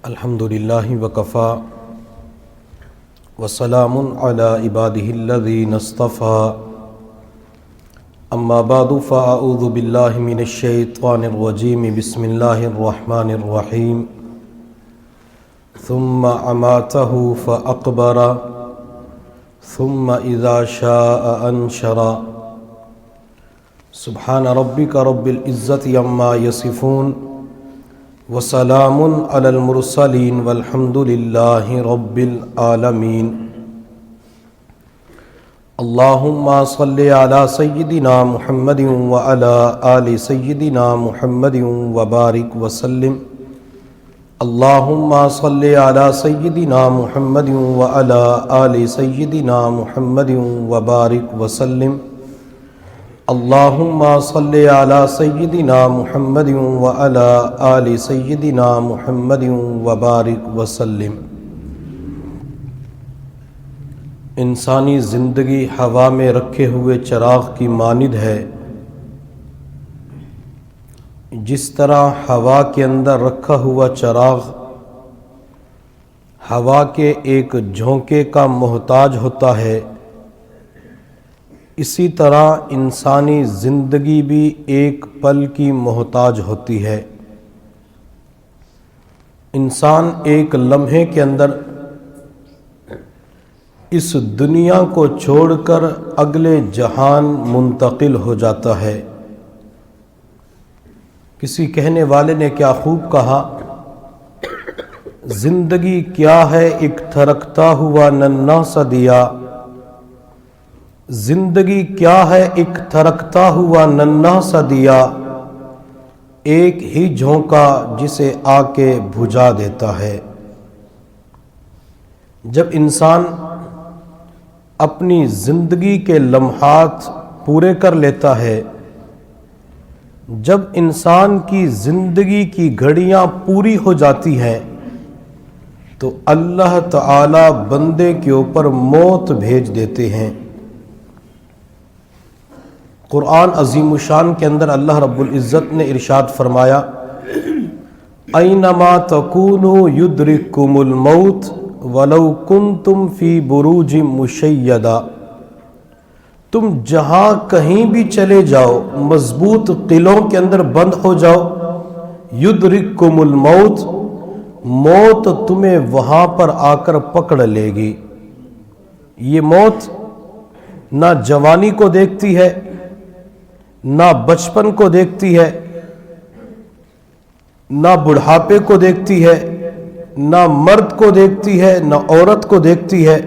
الحمدللہ وکفا وسلام علی عبادہ الذین اصطفى اما بعد فاعوذ باللہ من الشیطان الرجیم بسم اللہ الرحمن الرحیم ثم اماتہ فاقبر ثم اذا شاء انشر سبحان ربک رب العزت عما یصفون وسلام علی المرسلین والحمد للہ رب العالمین اللہم صلی علی سیدنا محمد وعلی آل سیدنا محمد وبارک وسلم اللہم صلی علی سیدنا محمد وعلی آل سیدنا محمد وبارک وسلم اللہم صلی علی سیدنا محمد وعلی آل سیدنا محمد وبارک وسلم۔ انسانی زندگی ہوا میں رکھے ہوئے چراغ کی مانند ہے۔ جس طرح ہوا کے اندر رکھا ہوا چراغ ہوا کے ایک جھونکے کا محتاج ہوتا ہے، اسی طرح انسانی زندگی بھی ایک پل کی محتاج ہوتی ہے۔ انسان ایک لمحے کے اندر اس دنیا کو چھوڑ کر اگلے جہان منتقل ہو جاتا ہے۔ کسی کہنے والے نے کیا خوب کہا، زندگی کیا ہے ایک تھرکتا ہوا ننھا سا دیا، زندگی کیا ہے ایک تھرکتا ہوا ننھا سا دیا، ایک ہی جھونکا جسے آ کے بجھا دیتا ہے۔ جب انسان اپنی زندگی کے لمحات پورے کر لیتا ہے، جب انسان کی زندگی کی گھڑیاں پوری ہو جاتی ہیں، تو اللہ تعالی بندے کے اوپر موت بھیج دیتے ہیں۔ قرآن عظیم الشان کے اندر اللہ رب العزت نے ارشاد فرمایا، اینما تکونوا یدرککم الموت ولو کنتم فی بروج مشیدہ، تم جہاں کہیں بھی چلے جاؤ، مضبوط قلعوں کے اندر بند ہو جاؤ، یدرککم الموت، موت تمہیں وہاں پر آ کر پکڑ لے گی۔ یہ موت نہ جوانی کو دیکھتی ہے، نہ بچپن کو دیکھتی ہے، نہ بڑھاپے کو دیکھتی ہے، نہ مرد کو دیکھتی ہے، نہ عورت کو دیکھتی ہے،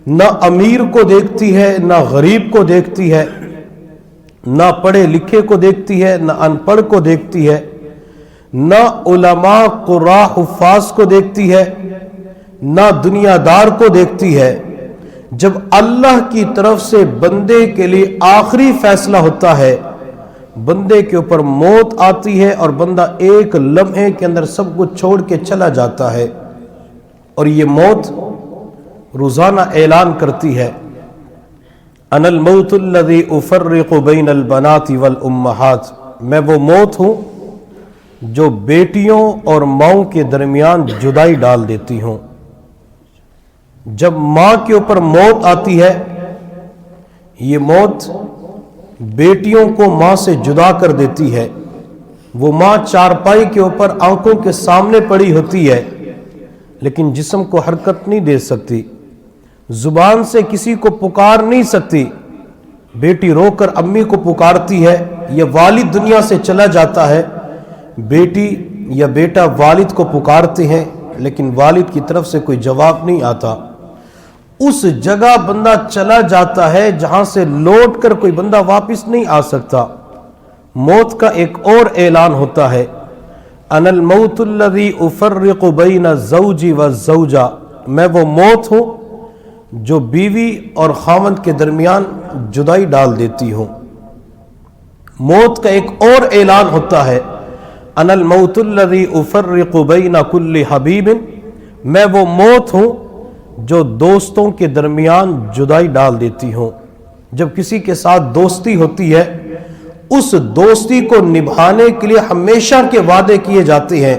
نہ امیر کو دیکھتی ہے، نہ غریب کو دیکھتی ہے، نہ پڑھے لکھے کو دیکھتی ہے، نہ ان پڑھ کو دیکھتی ہے، نہ علماء قراء حفاظ کو دیکھتی ہے، نہ دنیا دار کو دیکھتی ہے۔ جب اللہ کی طرف سے بندے کے لیے آخری فیصلہ ہوتا ہے، بندے کے اوپر موت آتی ہے اور بندہ ایک لمحے کے اندر سب کچھ چھوڑ کے چلا جاتا ہے، اور یہ موت روزانہ اعلان کرتی ہے، انا الموت الذی افرق بین البنات والامہات، میں وہ موت ہوں جو بیٹیوں اور ماؤں کے درمیان جدائی ڈال دیتی ہوں۔ جب ماں کے اوپر موت آتی ہے، یہ موت بیٹیوں کو ماں سے جدا کر دیتی ہے۔ وہ ماں چارپائی کے اوپر آنکھوں کے سامنے پڑی ہوتی ہے، لیکن جسم کو حرکت نہیں دے سکتی، زبان سے کسی کو پکار نہیں سکتی۔ بیٹی رو کر امی کو پکارتی ہے، یا والد دنیا سے چلا جاتا ہے، بیٹی یا بیٹا والد کو پکارتے ہیں، لیکن والد کی طرف سے کوئی جواب نہیں آتا۔ اس جگہ بندہ چلا جاتا ہے جہاں سے لوٹ کر کوئی بندہ واپس نہیں آ سکتا۔ موت کا ایک اور اعلان ہوتا ہے، انا الموت الذی افرق بین الزوج والزوجہ، میں وہ موت ہوں جو بیوی اور خاوند کے درمیان جدائی ڈال دیتی ہوں۔ موت کا ایک اور اعلان ہوتا ہے، انا الموت الذی افرق بین کل حبیب، میں وہ موت ہوں جو دوستوں کے درمیان جدائی ڈال دیتی ہوں۔ جب کسی کے ساتھ دوستی ہوتی ہے، اس دوستی کو نبھانے کے لیے ہمیشہ کے وعدے کیے جاتے ہیں،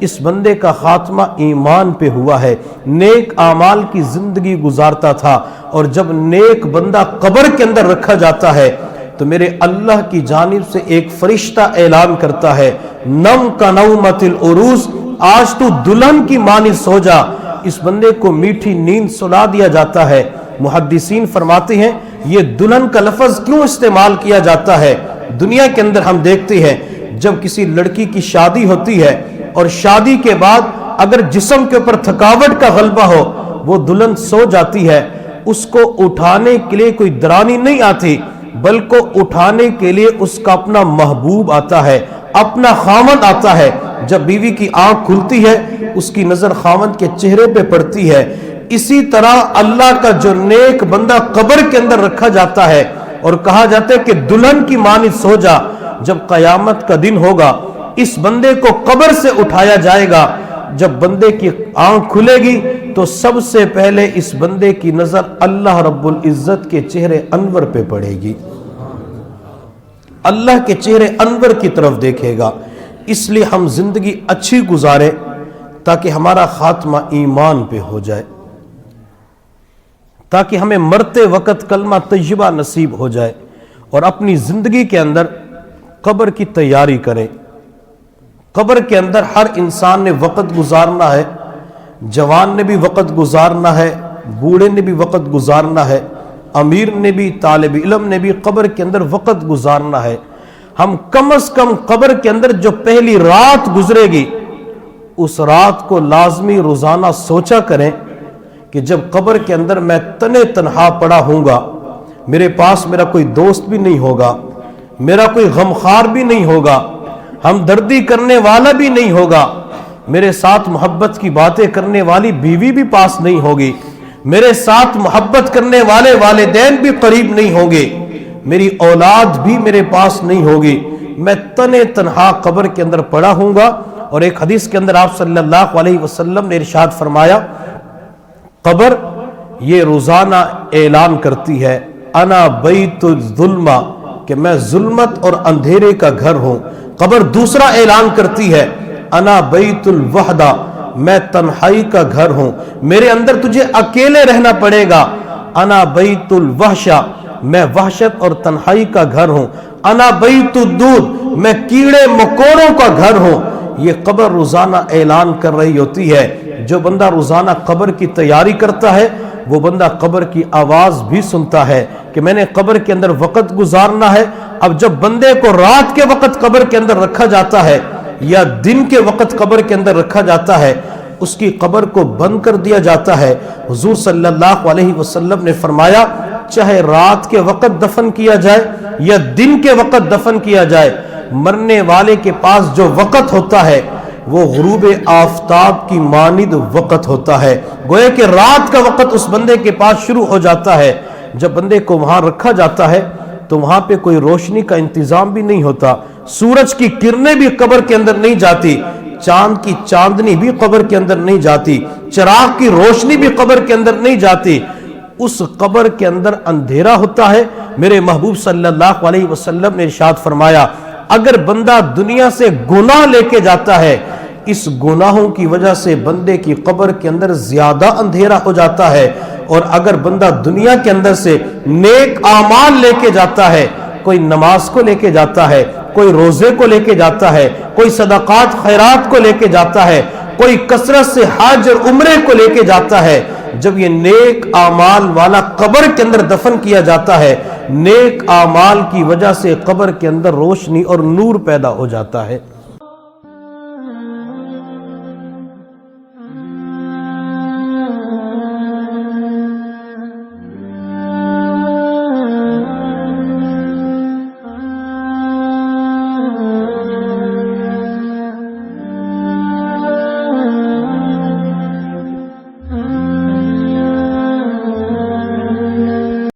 اس بندے کا خاتمہ ایمان پہ ہوا ہے، نیک اعمال کی زندگی گزارتا تھا، اور جب نیک بندہ قبر کے اندر رکھا جاتا ہے تو میرے اللہ کی جانب سے ایک فرشتہ اعلان کرتا ہے، نم کا نومت العروس، آج تو دلہن کی مانی سو جا۔ اس بندے کو میٹھی نیند سلا دیا جاتا ہے۔ محدثین فرماتے ہیں یہ دلہن کا لفظ کیوں استعمال کیا جاتا ہے؟ دنیا کے اندر ہم دیکھتے ہیں جب کسی لڑکی کی شادی ہوتی ہے اور شادی کے بعد اگر جسم کے اوپر تھکاوٹ کا غلبہ ہو، وہ دلہن سو جاتی ہے، اس کو اٹھانے کے لیے کوئی درانی نہیں آتی، بلکہ اٹھانے کے لیے اس کا اپنا محبوب آتا ہے، اپنا خامد آتا ہے۔ جب بیوی کی آنکھ کھلتی ہے اس کی نظر خامد کے چہرے پہ پڑتی ہے۔ اسی طرح اللہ کا جو نیک بندہ قبر کے اندر رکھا جاتا ہے اور کہا جاتا ہے کہ دلہن کی مانند سو جا، جب قیامت کا دن ہوگا اس بندے کو قبر سے اٹھایا جائے گا۔ جب بندے کی آنکھ کھلے گی تو سب سے پہلے اس بندے کی نظر اللہ رب العزت کے چہرے انور پہ پڑے گی، اللہ کے چہرے انور کی طرف دیکھے گا۔ اس لیے ہم زندگی اچھی گزاریں تاکہ ہمارا خاتمہ ایمان پہ ہو جائے، تاکہ ہمیں مرتے وقت کلمہ طیبہ نصیب ہو جائے، اور اپنی زندگی کے اندر قبر کی تیاری کریں۔ قبر کے اندر ہر انسان نے وقت گزارنا ہے، جوان نے بھی وقت گزارنا ہے، بوڑھے نے بھی وقت گزارنا ہے، امیر نے بھی، طالب علم نے بھی قبر کے اندر وقت گزارنا ہے۔ ہم کم از کم قبر کے اندر جو پہلی رات گزرے گی اس رات کو لازمی روزانہ سوچا کریں کہ جب قبر کے اندر میں تنہا پڑا ہوں گا، میرے پاس میرا کوئی دوست بھی نہیں ہوگا، میرا کوئی غمخوار بھی نہیں ہوگا، ہمدردی کرنے والا بھی نہیں ہوگا، میرے ساتھ محبت کی باتیں کرنے والی بیوی بھی پاس نہیں ہوگی، میرے ساتھ محبت کرنے والے والدین بھی قریب نہیں ہوں گے، میری اولاد بھی میرے پاس نہیں ہوگی، میں تنہا قبر کے اندر پڑا ہوں گا۔ اور ایک حدیث کے اندر آپ صلی اللہ علیہ وسلم نے ارشاد فرمایا، قبر یہ روزانہ اعلان کرتی ہے، انا بیت الظلمہ، کہ میں ظلمت اور اندھیرے کا گھر ہوں۔ قبر دوسرا اعلان کرتی ہے، انا بیت الوحدہ، میں تنہائی کا گھر ہوں، میرے اندر تجھے اکیلے رہنا پڑے گا۔ انا بیت الوحشہ، میں وحشت اور تنہائی کا گھر ہوں۔ انا بیت الدود، میں کیڑے مکوڑوں کا گھر ہوں۔ یہ قبر روزانہ اعلان کر رہی ہوتی ہے۔ جو بندہ روزانہ قبر کی تیاری کرتا ہے وہ بندہ قبر کی آواز بھی سنتا ہے کہ میں نے قبر کے اندر وقت گزارنا ہے۔ اب جب بندے کو رات کے وقت قبر کے اندر رکھا جاتا ہے یا دن کے وقت قبر کے اندر رکھا جاتا ہے، اس کی قبر کو بند کر دیا جاتا ہے۔ حضور صلی اللہ علیہ وسلم نے فرمایا، چاہے رات کے وقت دفن کیا جائے یا دن کے وقت دفن کیا جائے، مرنے والے کے پاس جو وقت ہوتا ہے وہ غروب آفتاب کی مانند وقت ہوتا ہے۔ گویا کہ رات کا وقت اس بندے کے پاس شروع ہو جاتا ہے۔ جب بندے کو وہاں رکھا جاتا ہے تو وہاں پہ کوئی روشنی کا انتظام بھی نہیں ہوتا، سورج کی کرنیں بھی قبر کے اندر نہیں جاتی، چاند کی چاندنی بھی قبر کے اندر نہیں جاتی، چراغ کی روشنی بھی قبر کے اندر نہیں جاتی۔ اس قبر کے اندر اندھیرا ہوتا ہے۔ میرے محبوب صلی اللہ علیہ وسلم نے ارشاد فرمایا، اگر بندہ دنیا سے گناہ لے کے جاتا ہے، اس گناہوں کی وجہ سے بندے کی قبر کے اندر زیادہ اندھیرا ہو جاتا ہے، اور اگر بندہ دنیا کے اندر سے نیک اعمال لے کے جاتا ہے، کوئی نماز کو لے کے جاتا ہے، کوئی روزے کو لے کے جاتا ہے، کوئی صدقات خیرات کو لے کے جاتا ہے، کوئی کثرت سے حج اور عمرے کو لے کے جاتا ہے، جب یہ نیک اعمال والا قبر کے اندر دفن کیا جاتا ہے، نیک اعمال کی وجہ سے قبر کے اندر روشنی اور نور پیدا ہو جاتا ہے۔